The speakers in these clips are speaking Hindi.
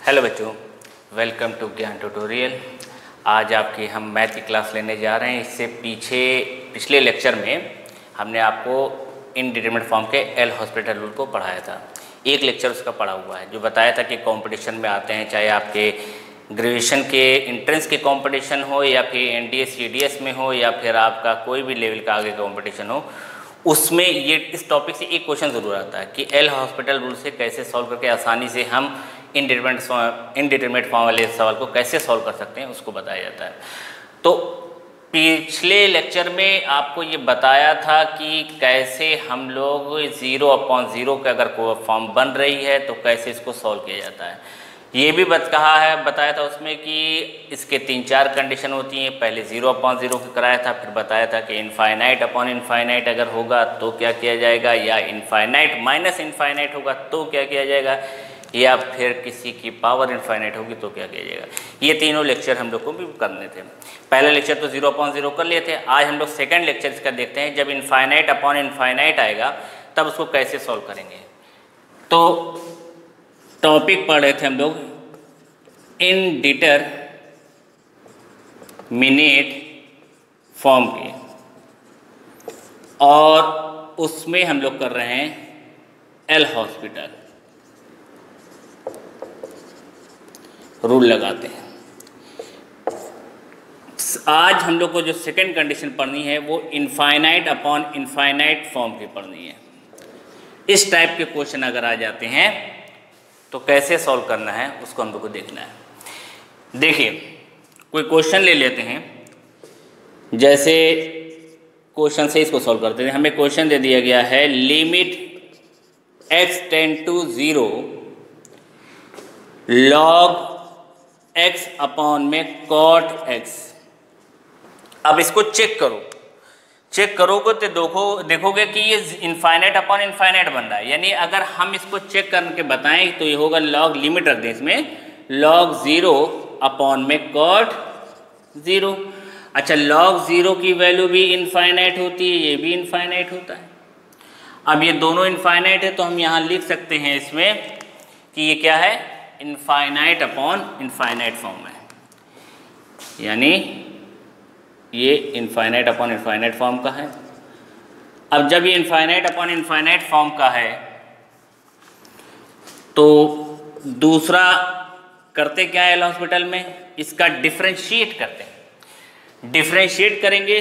हेलो बच्चों, वेलकम टू ज्ञान ट्यूटोरियल। आज आपकी हम मैथ की क्लास लेने जा रहे हैं। इससे पिछले लेक्चर में हमने आपको इनडिटरमिनेट फॉर्म के एल हॉस्पिटल रूल को पढ़ाया था। एक लेक्चर उसका पढ़ा हुआ है जो बताया था कि कंपटीशन में आते हैं, चाहे आपके ग्रेजुएशन के एंट्रेंस के कंपटीशन हो या फिर एनडीए सीडीएस में हो या फिर आपका कोई भी लेवल का आगे कंपटीशन हो, उसमें ये इस टॉपिक से एक क्वेश्चन ज़रूर आता है कि एल हॉस्पिटल रूल से कैसे सॉल्व करके आसानी से हम इनडिटरमिनेट फॉर्म वाले सवाल को कैसे सॉल्व कर सकते हैं, उसको बताया जाता है। तो पिछले लेक्चर में आपको ये बताया था कि कैसे हम लोग 0/0 का अगर कोई फॉर्म बन रही है तो कैसे इसको सॉल्व किया जाता है। ये भी बताया था उसमें कि इसके 3-4 कंडीशन होती हैं। पहले 0/0 का कराया था, फिर बताया था कि इनफाइनाइट अपॉन इनफाइनाइट अगर होगा तो क्या किया जाएगा, या इनफाइनाइट माइनस इनफाइनाइट होगा तो क्या किया जाएगा, या फिर किसी की पावर इनफाइनाइट होगी तो क्या किया जाएगा। ये तीनों लेक्चर हम लोग को भी करने थे। पहला लेक्चर तो 0/0 कर लिए थे। आज हम लोग सेकंड लेक्चर इसका देखते हैं, जब इनफाइनाइट अपॉन इनफाइनाइट आएगा तब उसको कैसे सॉल्व करेंगे। तो टॉपिक पढ़ रहे थे हम लोग इनडिटरमिनेट फॉर्म के, और उसमें हम लोग कर रहे हैं एल हॉस्पिटल रूल लगाते हैं। आज हम लोग को जो सेकंड कंडीशन पढ़नी है वो इनफाइनाइट अपॉन इनफाइनाइट फॉर्म की पढ़नी है। इस टाइप के क्वेश्चन अगर आ जाते हैं तो कैसे सॉल्व करना है उसको हम लोग को देखना है। देखिए, कोई क्वेश्चन ले लेते हैं, जैसे क्वेश्चन से इसको सॉल्व करते हैं। हमें क्वेश्चन दे दिया गया है limit x tend to 0 log x upon में cot x। अब इसको चेक करोगे तो देखोगे कि ये इनफाइनाइट अपॉन इनफाइनाइट बन रहा है। यानी अगर हम इसको चेक करके बताएं तो ये होगा log, लिमिट रख दें इसमें, log 0 अपॉन में cot 0। अच्छा, log 0 की वैल्यू भी इनफाइनाइट होती है, ये भी इनफाइनाइट होता है। अब ये दोनों इनफाइनाइट है तो हम यहाँ लिख सकते हैं इसमें कि ये क्या है, इनफाइनाइट अपॉन इनफाइनाइट फॉर्म है। यानी ये इनफाइनाइट अपॉन इनफाइनाइट फॉर्म का है। अब जब ये इनफाइनाइट अपॉन इनफाइनाइट फॉर्म का है तो दूसरा करते क्या है एल हॉस्पिटल में, इसका डिफरेंशिएट करते हैं। डिफरेंशिएट करेंगे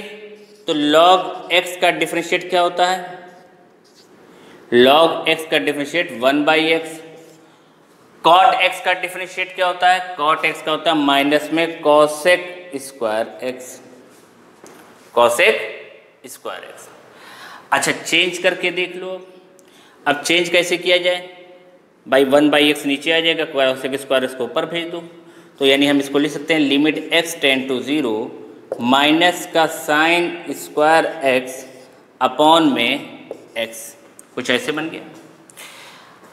तो log x का डिफरेंशिएट क्या होता है, log x का डिफरेंशिएट 1/x। cot x का डिफरेंशिएट क्या होता है, cot x का होता है माइनस में cosec square x, cosec square x। अच्छा, चेंज करके देख लो। अब चेंज कैसे किया जाए, भाई 1/x नीचे आ जाएगा, cosec स्क्वायर इसको ऊपर भेज दो। तो यानी हम इसको लिख सकते हैं limit x tend to 0 minus का साइन स्क्वायर x अपॉन में x, कुछ ऐसे बन गया।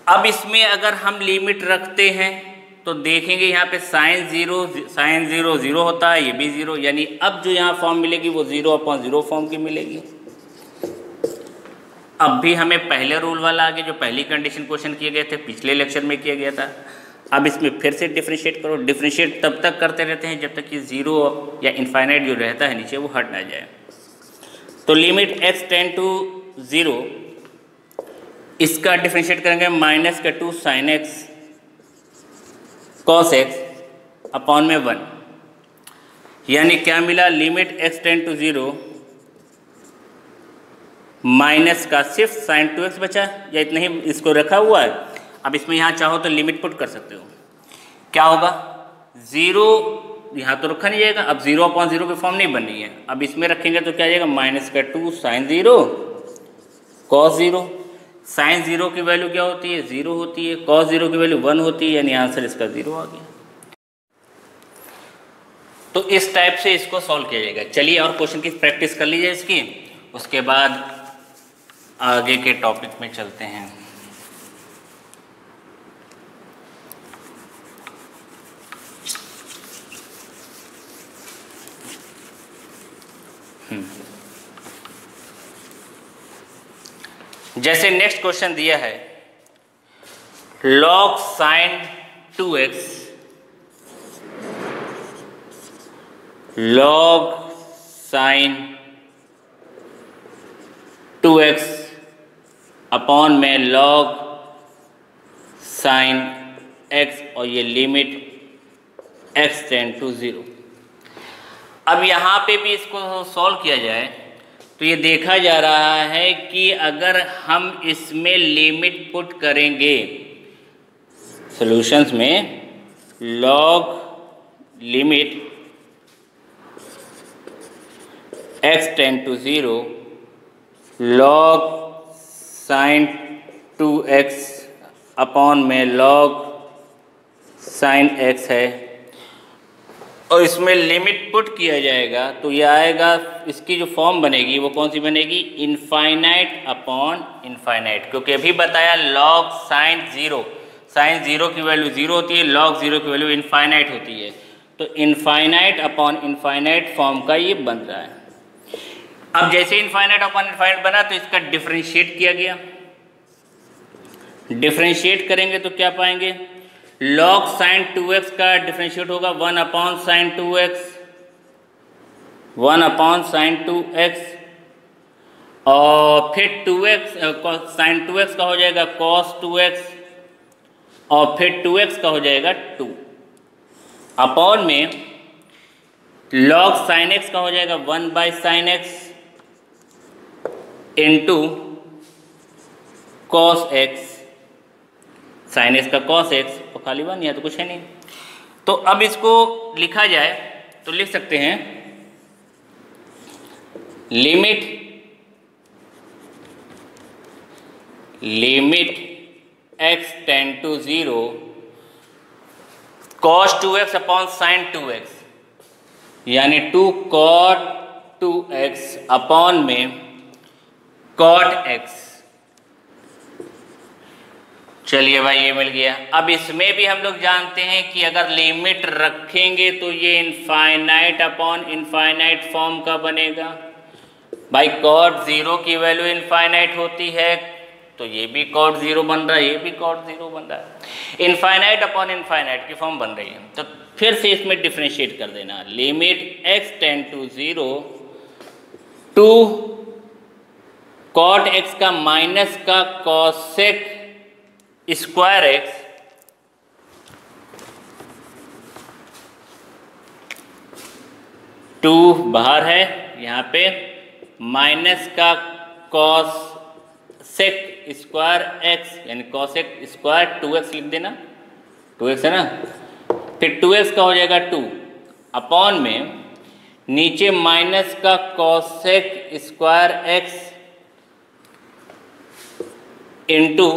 अब इसमें अगर हम लिमिट रखते हैं तो देखेंगे यहाँ पे साइन 0 0 होता है, ये भी 0। यानी अब जो यहाँ फॉर्म मिलेगी वो 0/0 फॉर्म की मिलेगी। अब भी हमें पहले रूल वाला आगे जो पहली कंडीशन क्वेश्चन किए गए थे पिछले लेक्चर में किया गया था। अब इसमें फिर से डिफरेंशिएट करो। डिफरेंशिएट तब तक करते रहते हैं जब तक कि 0 या इनफाइनाइट जो रहता है नीचे वो हट ना जाए। तो लिमिट x टेंड टू 0, इसका डिफरेंशिएट करेंगे माइनस का 2 sin x cos x upon में 1। यानी क्या मिला, limit x tend to 0 minus का सिर्फ sin 2x बचा, या इतना ही इसको रखा हुआ है। अब इसमें यहाँ चाहो तो लिमिट पुट कर सकते हो। क्या होगा, 0 यहाँ तो रखा नहीं जाएगा। अब 0/0 की फॉर्म नहीं बनी है, अब इसमें रखेंगे तो क्या आ जाएगा, माइनस का 2 sin 0 cos 0। साइन 0 की वैल्यू क्या होती है, 0 होती है। cos 0 की वैल्यू 1 होती है, यानी आंसर इसका 0 आ गया। तो इस टाइप से इसको सॉल्व किया जाएगा। चलिए और क्वेश्चन की प्रैक्टिस कर लीजिए इसकी, उसके बाद आगे के टॉपिक में चलते हैं। जैसे नेक्स्ट क्वेश्चन दिया है, log sine 2x log sine 2x upon में log साइन x और ये लिमिट x टेंड टू 0। अब यहाँ पे भी इसको सॉल्व किया जाए तो ये देखा जा रहा है कि अगर हम इसमें लिमिट पुट करेंगे सॉल्यूशंस में, log limit x tend to 0 log sine 2x upon में log साइन x है और इसमें लिमिट पुट किया जाएगा तो ये आएगा, इसकी जो फॉर्म बनेगी वो कौन सी बनेगी, इनफाइनाइट अपॉन इनफाइनाइट, क्योंकि अभी बताया log साइन 0, साइन 0 की वैल्यू 0 होती है, log 0 की वैल्यू इनफाइनाइट होती है, तो इनफाइनाइट अपॉन इनफाइनाइट फॉर्म का ये बन रहा है। अब जैसे इनफाइनाइट अपॉन इनफाइनाइट बना तो इसका डिफरेंशिएट किया गया, डिफरेंशिएट करेंगे तो क्या पाएंगे, log साइन 2x का डिफरेंशिएट होगा 1 upon sine 2x, 1 upon sine 2x और फिर 2x साइन 2x का हो जाएगा cos 2x और फिर 2x का हो जाएगा 2 अपॉन में log साइन x का हो जाएगा 1 by sine x into cos x, sine x का cos x तो खाली 1, या तो कुछ है नहीं। तो अब इसको लिखा जाए तो लिख सकते हैं limit x tend to 0 cos 2x upon sine 2x, यानी 2 cot 2x अपॉन में cot x। चलिए भाई ये मिल गया। अब इसमें भी हम लोग जानते हैं कि अगर लिमिट रखेंगे तो ये इनफाइनाइट अपॉन इनफाइनाइट फॉर्म का बनेगा। भाई cot 0 की वैल्यू इनफाइनाइट होती है तो ये भी cot 0 बन रहा है, ये भी cot 0 बन रहा है, इनफाइनाइट अपॉन इनफाइनाइट की फॉर्म बन रही है। तो फिर से इसमें डिफरेंशिएट कर देना, limit x tend to 0 two cot x का माइनस का cosec स्क्वायर x टू बाहर है यहाँ पे, माइनस का cosec स्क्वायर x यानी cosec स्क्वायर 2x लिख देना, 2x है ना, फिर 2x का हो जाएगा 2 अपॉन में नीचे माइनस का cosec स्क्वायर x इंटू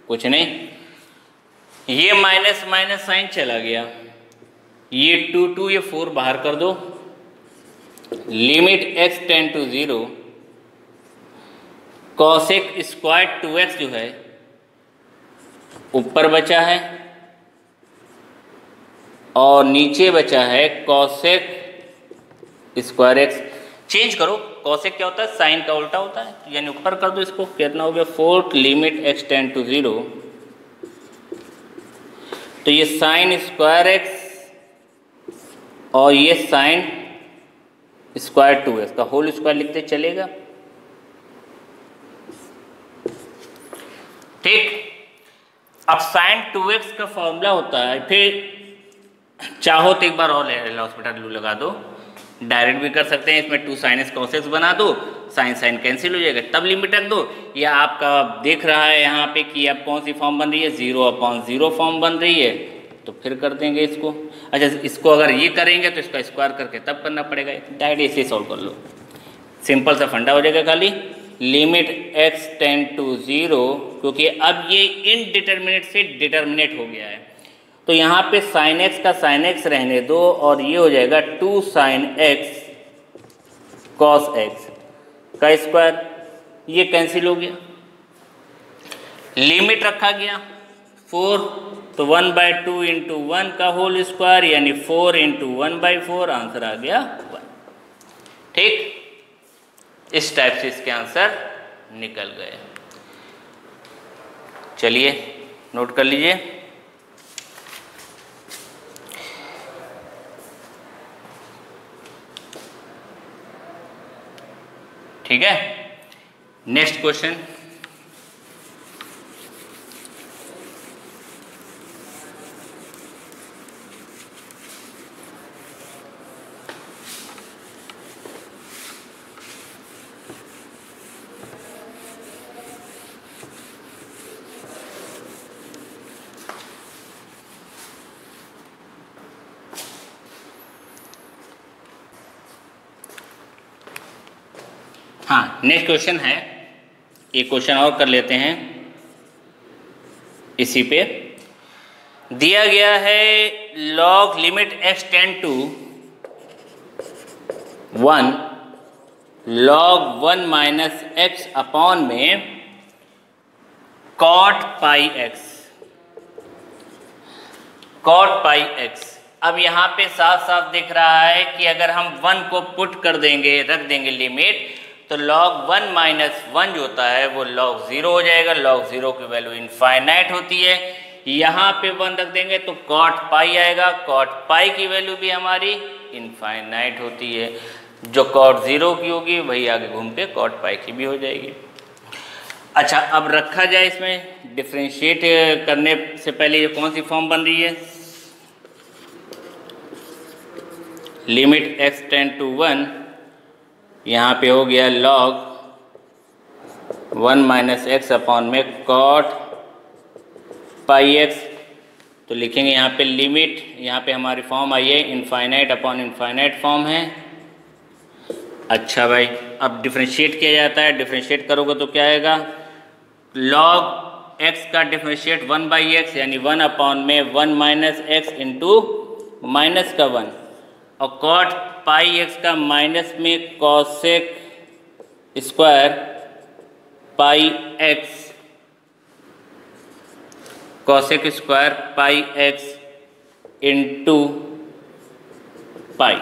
कुछ नहीं, ये माइनस माइनस साइन चला गया, ये 2 ये 4 बाहर कर दो, limit x tend to 0 cosec square 2x जो है ऊपर बचा है और नीचे बचा है cosec स्क्वायर x। चेंज करो, cosec क्या होता है, साइन का उल्टा होता है, यानी ऊपर कर दो इसको, कितना हो गया 4 लिमिट x टेंड टू 0, तो ये साइन स्क्वायर x और ये साइन स्क्वायर 2x का होल स्क्वायर लिखते चलेगा। ठीक, अब साइन 2x का फॉर्मूला होता है, फिर चाहो तो एक बार और एल हॉस्पिटल रूल लगा दो, डायरेक्ट भी कर सकते हैं, इसमें 2 sin x cos x बना दो, साइन साइन कैंसिल हो जाएगा, तब लिमिट रख दो, या आपका देख रहा है यहाँ पे कि अब कौन सी फॉर्म बन रही है, 0 अपॉन 0 फॉर्म बन रही है, तो फिर कर देंगे इसको। अच्छा, इसको अगर ये करेंगे तो इसका स्क्वायर करके तब करना पड़ेगा, डायरेक्ट इसे सॉल्व कर लो, सिंपल सा फंडा हो जाएगा खाली, लिमिट x टेंड टू 0, क्योंकि अब ये इनडिटर्मिनेट से डिटर्मिनेट हो गया है, तो यहाँ पे साइन x का साइन x रहने दो और ये हो जाएगा 2 sin x cos x का स्क्वायर, ये कैंसिल हो गया, लिमिट रखा गया 4, तो 1/2 इंटू 1 का होल स्क्वायर यानी 4 इंटू 1/4, आंसर आ गया 1। ठीक, इस टाइप से इसके आंसर निकल गए। चलिए नोट कर लीजिए। ठीक है। नेक्स्ट क्वेश्चन, हाँ नेक्स्ट क्वेश्चन है, एक क्वेश्चन और कर लेते हैं इसी पे। दिया गया है log limit x tend to 1 log 1 minus x upon में cot pi x, cot pi x। अब यहाँ पे साफ साफ दिख रहा है कि अगर हम 1 को पुट कर देंगे, रख देंगे लिमिट, तो log 1 माइनस 1 जो होता है वो log 0 हो जाएगा। log 0 की वैल्यू इनफाइनाइट होती है। यहाँ पे 1 रख देंगे तो cot पाई आएगा, cot पाई की वैल्यू भी हमारी इनफाइनाइट होती है। जो cot 0 की होगी वही आगे घूम के cot पाई की भी हो जाएगी। अच्छा, अब रखा जाए, इसमें डिफ्रेंशिएट करने से पहले ये कौन सी फॉर्म बन रही है, लिमिट x टेंड टू 1, यहाँ पे हो गया log 1 माइनस एक्स अपॉन में cot पाई x। तो लिखेंगे यहाँ पे लिमिट, यहाँ पे हमारी फॉर्म आई है इनफाइनाइट अपॉन इनफाइनाइट फॉर्म है। अच्छा भाई, अब डिफ्रेंशिएट किया जाता है, डिफ्रेंशिएट करोगे तो क्या आएगा, log x का डिफ्रेंशिएट 1 बाई एक्स यानी 1 अपॉन में 1 माइनस एक्स इंटू माइनस का 1, और cot पाई x का माइनस में cosec square pi x, cosec square pi x into pi.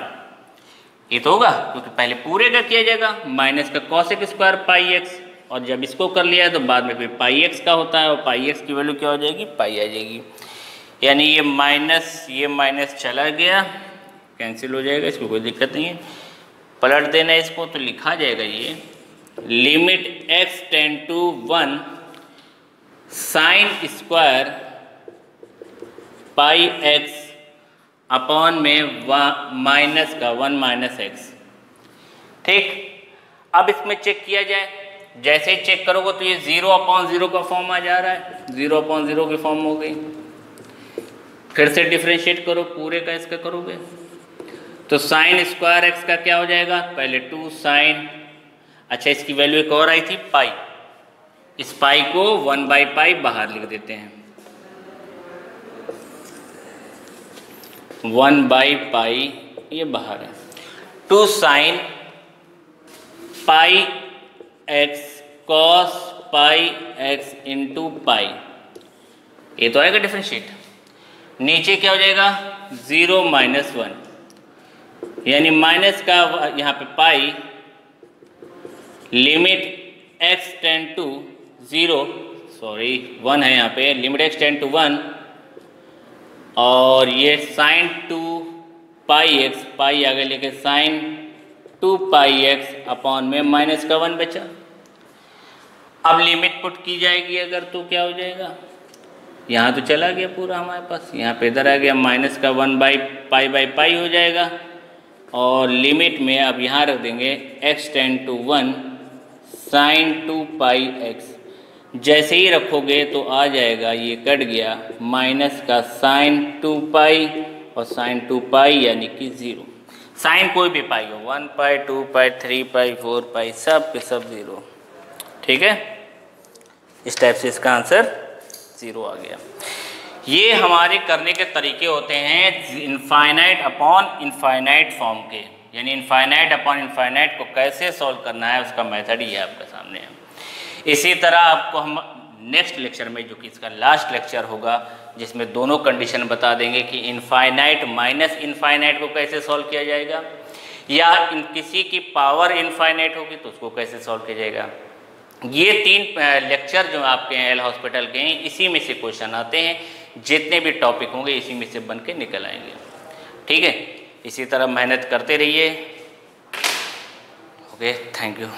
ये तो होगा क्योंकि पहले पूरे का किया जाएगा, माइनस का कॉसेक स्क्वायर पाई x, और जब इसको कर लिया है तो बाद में फिर पाई x का होता है, और पाई x की वैल्यू क्या हो जाएगी, पाई आ जाएगी। यानी ये माइनस चला गया, कैंसिल हो जाएगा, इसको कोई दिक्कत नहीं है। पलट देना इसको तो लिखा जाएगा ये limit x tend to 1 sine square pi x upon में माइनस का 1 माइनस एक्स। ठीक, अब इसमें चेक किया जाए, जैसे ही चेक करोगे तो ये 0/0 का फॉर्म आ जा रहा है, 0/0 की फॉर्म हो गई। फिर से डिफ्रेंशिएट करो, पूरे का इसका करोगे तो साइन स्क्वायर एक्स का क्या हो जाएगा, पहले 2 साइन, अच्छा इसकी वैल्यू एक और आई थी पाई, इस पाई को 1 बाई पाई बाहर लिख देते हैं, 1 बाई पाई ये बाहर है, 2 sine pi x cos pi x into pi, ये तो आएगा डिफ्रेंशिएट। नीचे क्या हो जाएगा, 0 माइनस 1 यानी माइनस का यहाँ पे pi, limit x tend to 0, sorry 1 है यहाँ पे, लिमिट x टेंड टू 1, और ये साइन 2 पाई एक्स, पाई आगे लेके साइन 2 पाई एक्स अपॉन में माइनस का 1 बचा। अब लिमिट पुट की जाएगी अगर तो क्या हो जाएगा, यहाँ तो चला गया पूरा हमारे पास, यहाँ पे इधर आ गया माइनस का 1 बाई पाई हो जाएगा, और लिमिट में अब यहाँ रख देंगे x tend to 1 sine 2 pi x. जैसे ही रखोगे तो आ जाएगा, ये कट गया, माइनस का साइन 2 पाई और साइन 2 पाई यानी कि 0। साइन कोई भी पाई हो, 1 पाई 2 पाई 3 पाई 4 पाई सब के सब 0। ठीक है, इस टाइप से इसका आंसर 0 आ गया। ये हमारे करने के तरीके होते हैं इनफाइनाइट अपॉन इनफाइनाइट फॉर्म के, यानी इनफाइनाइट अपॉन इनफाइनाइट को कैसे सॉल्व करना है उसका मेथड ही है आपके सामने है। इसी तरह आपको हम नेक्स्ट लेक्चर में, जो कि इसका लास्ट लेक्चर होगा, जिसमें दोनों कंडीशन बता देंगे कि इनफाइनाइट माइनस इनफाइनाइट को कैसे सॉल्व किया जाएगा, या किसी की पावर इनफाइनाइट होगी तो उसको कैसे सॉल्व किया जाएगा। ये 3 लेक्चर जो आपके हैं एल हॉस्पिटल के हैं, इसी में से क्वेश्चन आते हैं, जितने भी टॉपिक होंगे इसी में से बन के निकल आएंगे। ठीक है, इसी तरह मेहनत करते रहिए। Okay, thank you.